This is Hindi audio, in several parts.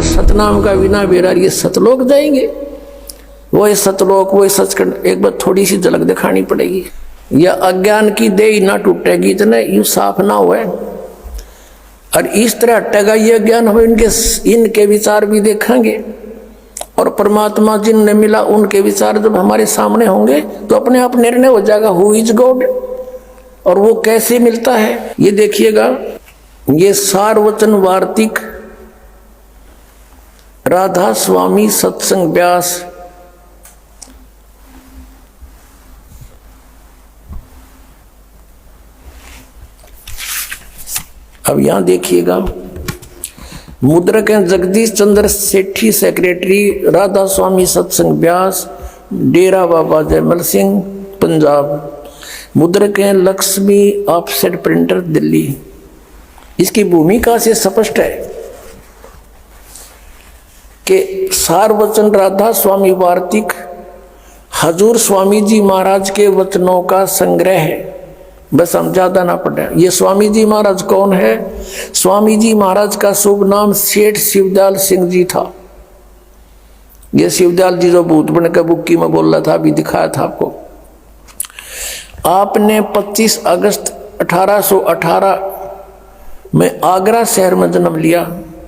बिना सतनाम का बिना बेरा ये सतलोक जाएंगे। वही सतलोक वही सचखंड, एक बार थोड़ी सी झलक दिखानी पड़ेगी। या अज्ञान की देह ना टूटेगी इतने यूं साफ ना हुए, और इस तरह हटेगा ये ज्ञान हो, इनके विचार भी देखेंगे। और परमात्मा जिनने मिला उनके विचार जब हमारे सामने होंगे तो अपने आप निर्णय हो जाएगा हु इज गॉड, और वो कैसे मिलता है ये देखिएगा। ये सारवचन वार्तिक राधा स्वामी सत्संग व्यास, अब यहां देखिएगा मुद्रक हैं जगदीश चंद्र सेठी सेक्रेटरी राधा स्वामी सत्संग व्यास डेरा बाबा जयमल सिंह पंजाब। मुद्रक हैं लक्ष्मी ऑफसेट प्रिंटर दिल्ली। इसकी भूमिका से स्पष्ट है कि सारवचन राधा स्वामी वार्तिक हजूर स्वामी जी महाराज के वचनों का संग्रह है। बस हम ज्यादा ना पढ़े। ये स्वामी जी महाराज कौन है? स्वामी जी महाराज का शुभ नाम सेठ शिवदयाल सिंह जी था। ये शिवदयाल जी जो भूत बन के बुक्की में बोल रहा था, अभी दिखाया था आपको। आपने 25 अगस्त 1818 में आगरा शहर में जन्म लिया।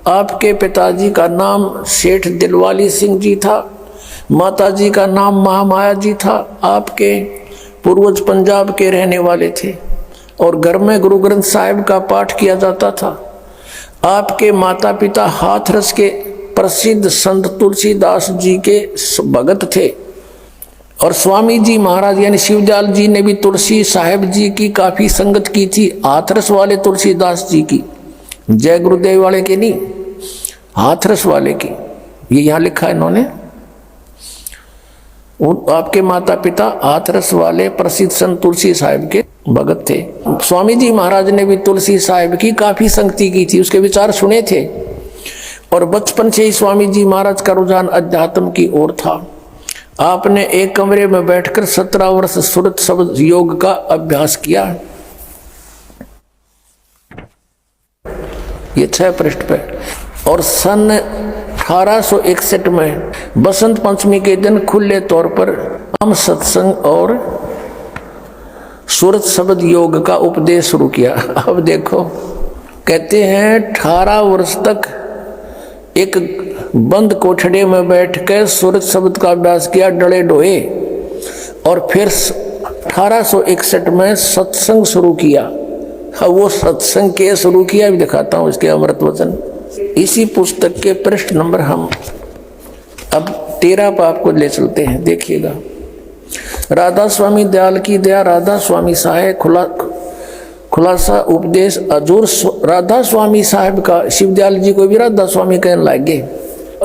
आपके पिताजी का नाम सेठ दिलवाली सिंह जी था, माताजी का नाम महामाया जी था। आपके पूर्वज पंजाब के रहने वाले थे और घर में गुरु ग्रंथ साहिब का पाठ किया जाता था। आपके माता पिता हाथरस के प्रसिद्ध संत तुलसीदास जी के भगत थे और स्वामी जी महाराज यानी शिवदयाल जी ने भी तुलसी साहिब जी की काफी संगत की थी। हाथरस वाले तुलसीदास जी की, जय गुरुदेव वाले के नहीं, हाथरस वाले की, ये यहाँ लिखा है इन्होंने। आपके माता पिता हाथरस वाले प्रसिद्ध संत तुलसी साहिब के भगत थे। स्वामी जी महाराज ने भी तुलसी साहिब की काफी संगति की थी, उसके विचार सुने थे और बचपन से ही स्वामी जी महाराज का रुझान अध्यात्म की ओर था। आपने एक कमरे में बैठकर 17 वर्ष सुरत शब्द योग का अभ्यास किया। ये 6 पृष्ठ पे। और सन 1861 में बसंत पंचमी के दिन खुले तौर पर हम सत्संग और सूरत शब्द योग का उपदेश शुरू किया। अब देखो, कहते हैं 18 वर्ष तक एक बंद कोठड़े में बैठकर सूरत शब्द का अभ्यास किया, डले डोए, और फिर 1861 में सत्संग शुरू किया। वो सत्संग के शुरू किया भी दिखाता हूँ इसके अमृत वचन। इसी पुस्तक के पृष्ठ नंबर हम अब 13 पर आपको ले चलते हैं, देखिएगा। राधा स्वामी दयाल की दया, राधा स्वामी साहेब खुलासा उपदेश हजूर राधा स्वामी साहेब का। शिवदयाल जी को भी राधा स्वामी कहने लगे।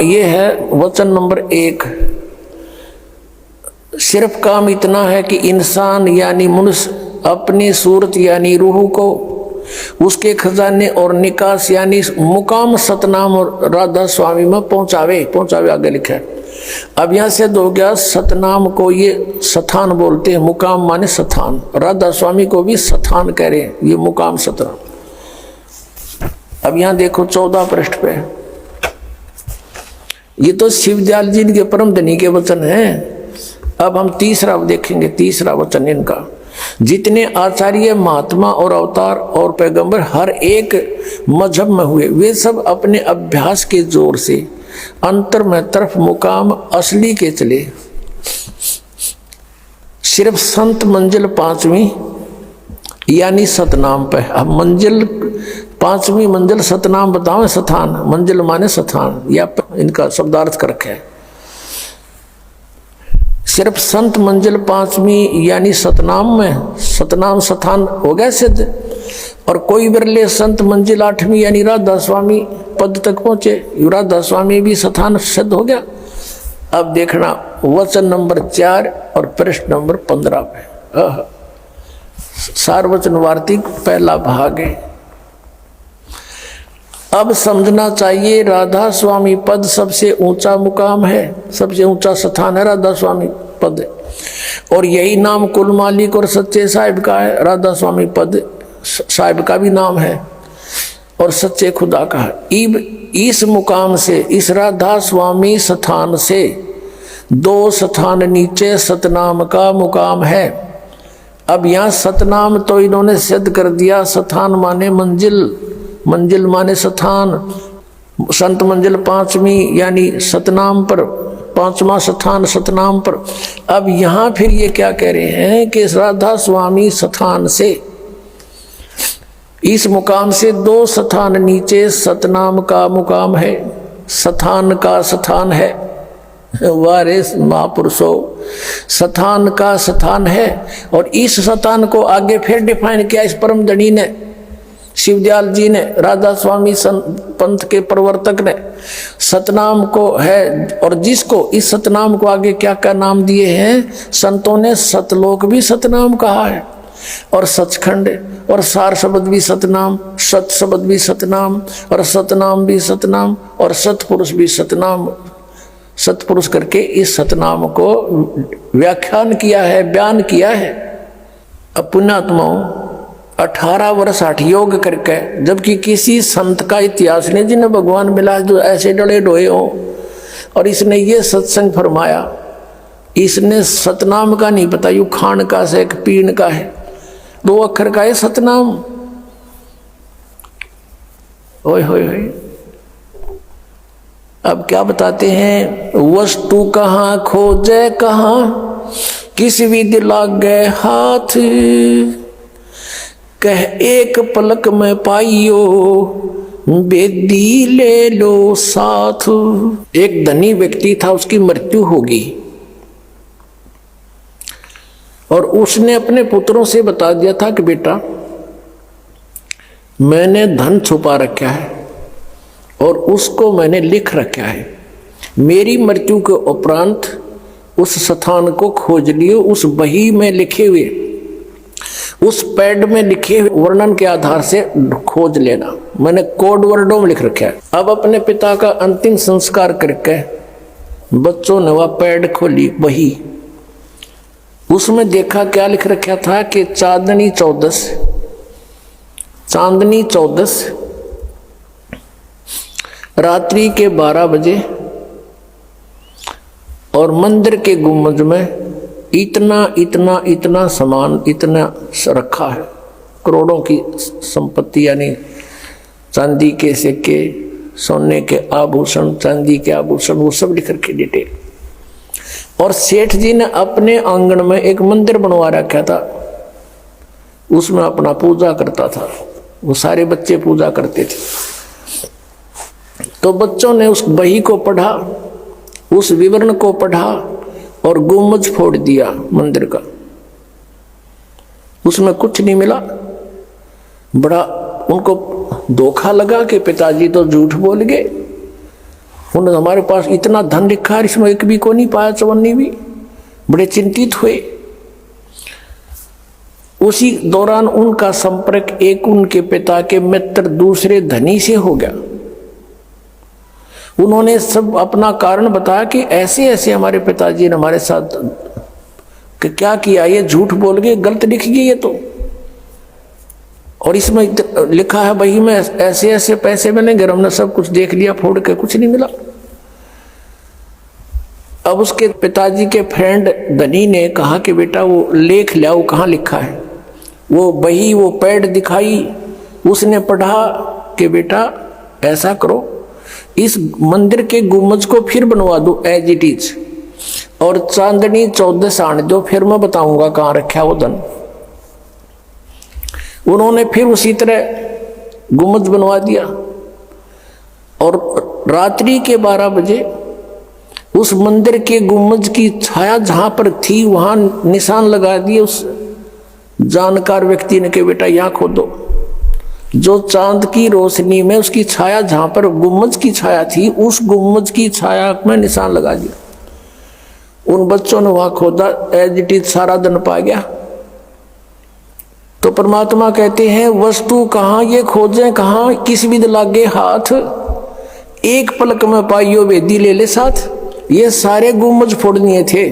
ये है वचन नंबर 1। सिर्फ काम इतना है कि इंसान यानी मनुष्य अपनी सूरत यानी रूह को उसके खजाने और निकास यानी मुकाम सतनाम और राधा स्वामी में पहुंचावे आगे लिखा है। अब यहाँ से हो गया सतनाम को ये सथान बोलते हैं, मुकाम माने सथान। राधा स्वामी को भी सथान कह रहे हैं, ये मुकाम सतनाम। अब यहाँ देखो 14 पृष्ठ पे, ये तो शिवदयाल जी के परम धनी के वचन हैं। अब हम तीसरा देखेंगे, तीसरा वचन इनका। जितने आचार्य महात्मा और अवतार और पैगंबर हर एक मजहब में हुए, वे सब अपने अभ्यास के जोर से अंतर में तरफ मुकाम असली के चले। सिर्फ संत मंजिल 5वीं यानी सतनाम पे। अब मंजिल 5वीं मंजिल सतनाम बताओ, सथान, मंजिल माने सथान, या इनका शब्दार्थ कर रखे है। सिर्फ संत मंजिल 5वीं यानी सतनाम में, सतनाम सथान हो गया सिद्ध। और कोई बिरले संत मंजिल 8वीं यानी राधा स्वामी पद तक पहुंचे, राधा स्वामी भी सथान सिद्ध हो गया। अब देखना वचन नंबर 4 और पृष्ठ नंबर 15 पे सारवचन वार्तिक पहला भाग है। अब समझना चाहिए राधा स्वामी पद सबसे ऊंचा मुकाम है, सबसे ऊंचा स्थान है राधा स्वामी पद, और यही नाम कुल मालिक और सच्चे साहिब का है। राधा स्वामी पद साहिब का भी नाम है। और सच्चे खुदा का है। इस मुकाम से, इस राधा स्वामी स्थान से 2 स्थान नीचे सतनाम का मुकाम है। अब यहाँ सतनाम तो इन्होंने सिद्ध कर दिया, स्थान माने मंजिल, मंजिल माने स्थान, संत मंजिल 5वीं यानी सतनाम पर, 5वां स्थान सतनाम पर। अब यहाँ फिर ये क्या कह रहे हैं कि राधा स्वामी स्थान से, इस मुकाम से 2 स्थान नीचे सतनाम का मुकाम है, स्थान का स्थान है। वारे महापुरुषों, स्थान का स्थान है। और इस स्थान को आगे फिर डिफाइन किया इस परम धनी ने, शिवदयाल जी ने, राधा स्वामी पंथ के प्रवर्तक ने। सतनाम को है, और जिसको इस सतनाम को आगे क्या क्या नाम दिए हैं संतों ने, सतलोक भी सतनाम कहा है, और सचखंड, और सार शब्द भी सतनाम, सत शब्द भी सतनाम, और सतनाम भी सतनाम, और सतपुरुष भी सतनाम, सतपुरुष करके इस सतनाम को व्याख्यान किया है, बयान किया है। अब पुण्यात्माओं, 18 वर्ष हठ योग करके, जबकि किसी संत का इतिहास नहीं जिन्हें भगवान मिला जो ऐसे डले डोए हो, और इसने ये सत्संग फरमाया, इसने सतनाम का नहीं पता, यू खान का से एक पीन का है, 2 अक्षर का है सतनाम। ओए होए होए। अब क्या बताते हैं, वस्तु कहाँ खोजे कहाँ, किस विधि लाग गए हाथ, कह एक पलक में पाइयो, बेदी ले लो साथ। एक धनी व्यक्ति था, उसकी मृत्यु होगी, और उसने अपने पुत्रों से बता दिया था कि बेटा मैंने धन छुपा रखा है और उसको मैंने लिख रखा है, मेरी मृत्यु के उपरांत उस स्थान को खोज लियो, उस बही में लिखे हुए, उस पैड में लिखे हुए वर्णन के आधार से खोज लेना। मैंने कोड वर्डों में लिख रखा है। अब अपने पिता का अंतिम संस्कार करके बच्चों ने वह पैड खोली, बही, उसमें देखा क्या लिख रखा था कि चांदनी 14 रात्रि के 12 बजे और मंदिर के गुम्बद में इतना सामान इतना रखा है, करोड़ों की संपत्ति, यानी चांदी के सिक्के, सोने के आभूषण, चांदी के आभूषण, वो सब लिख रखे डिटेल। और सेठ जी ने अपने आंगन में एक मंदिर बनवा रखा था, उसमें अपना पूजा करता था, वो सारे बच्चे पूजा करते थे। तो बच्चों ने उस बही को पढ़ा, उस विवरण को पढ़ा और गुम्बद फोड़ दिया मंदिर का, उसमें कुछ नहीं मिला। बड़ा उनको धोखा लगा कि पिताजी तो झूठ बोल गए, उन्होंने हमारे पास इतना धन लिखा है, इसमें एक भी को नहीं पाया, चवन्नी भी। बड़े चिंतित हुए। उसी दौरान उनका संपर्क एक उनके पिता के मित्र दूसरे धनी से हो गया। उन्होंने सब अपना कारण बताया कि ऐसे ऐसे हमारे पिताजी ने हमारे साथ कि क्या किया, ये झूठ बोल गए, गलत लिख गए ये तो, और इसमें लिखा है बही में ऐसे ऐसे पैसे मिलेंगे, हमने सब कुछ देख लिया, फोड़ के कुछ नहीं मिला। अब उसके पिताजी के फ्रेंड धनी ने कहा कि बेटा वो लेख लाओ, कहाँ लिखा है। वो बही, वो पैड दिखाई, उसने पढ़ा कि बेटा ऐसा करो, इस मंदिर के गुम्बद को फिर बनवा दो एज इट इज, और चांदनी 14 आने दो, फिर मैं बताऊंगा कहाँ रखा वो धन। उन्होंने फिर उसी तरह गुम्बद बनवा दिया, और रात्रि के 12 बजे उस मंदिर के गुम्बद की छाया जहां पर थी वहां निशान लगा दिए उस जानकार व्यक्ति ने कि बेटा यहाँ खोदो। जो चांद की रोशनी में उसकी छाया, जहां पर गुम्बद की छाया थी, उस गुम्बद की छाया में निशान लगा दिया। उन बच्चों ने वहां खोदा, एज इट इज सारा धन पा गया। तो परमात्मा कहते हैं वस्तु कहाँ ये खोजें कहाँ, किस विध लागे हाथ, एक पलक में पाइयो वेदी ले ले साथ। ये सारे गुम्बद फोड़ने थे,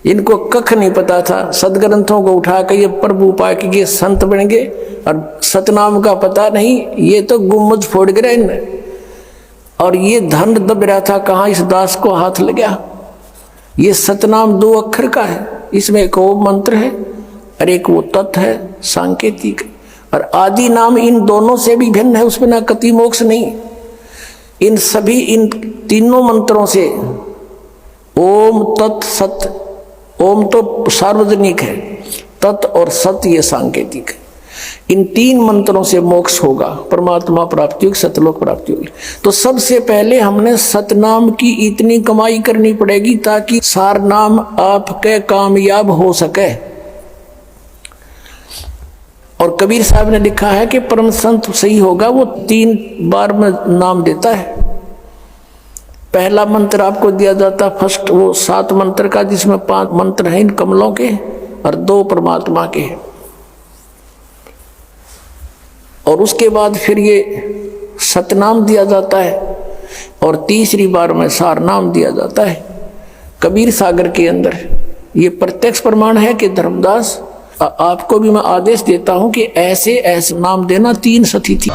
इनको कख नहीं पता था। सदग्रंथों को उठा के ये प्रभु पा के ये संत बन गए और सतनाम का पता नहीं, ये तो गुम्मज फोड़ गए इनने। और ये धन दब रहा था, कहाँ इस दास को हाथ लग गया। ये सतनाम 2 अक्षर का है, इसमें एक ओम मंत्र है और एक वो तत् है सांकेतिक, और आदि नाम इन दोनों से भी भिन्न है, उसमें ना कति मोक्ष नहीं। इन सभी इन तीनों मंत्रों से ओम तत् सत, ओम तो सार्वजनिक है, तत् और सत ये सांकेतिक है। इन 3 मंत्रों से मोक्ष होगा, परमात्मा प्राप्ति होगी, सतलोक प्राप्ति होगी। तो सबसे पहले हमने सतनाम की इतनी कमाई करनी पड़ेगी ताकि सार नाम आपके कामयाब हो सके। और कबीर साहब ने लिखा है कि परम संत सही होगा वो 3 बार में नाम देता है। पहला मंत्र आपको दिया जाता फर्स्ट, वो 7 मंत्र का, जिसमें 5 मंत्र हैं इन कमलों के और 2 परमात्मा के। और उसके बाद फिर ये सतनाम दिया जाता है और तीसरी बार में सार नाम दिया जाता है। कबीर सागर के अंदर ये प्रत्यक्ष प्रमाण है कि धर्मदास आपको भी मैं आदेश देता हूं कि ऐसे ऐसे नाम देना 3 सती थी।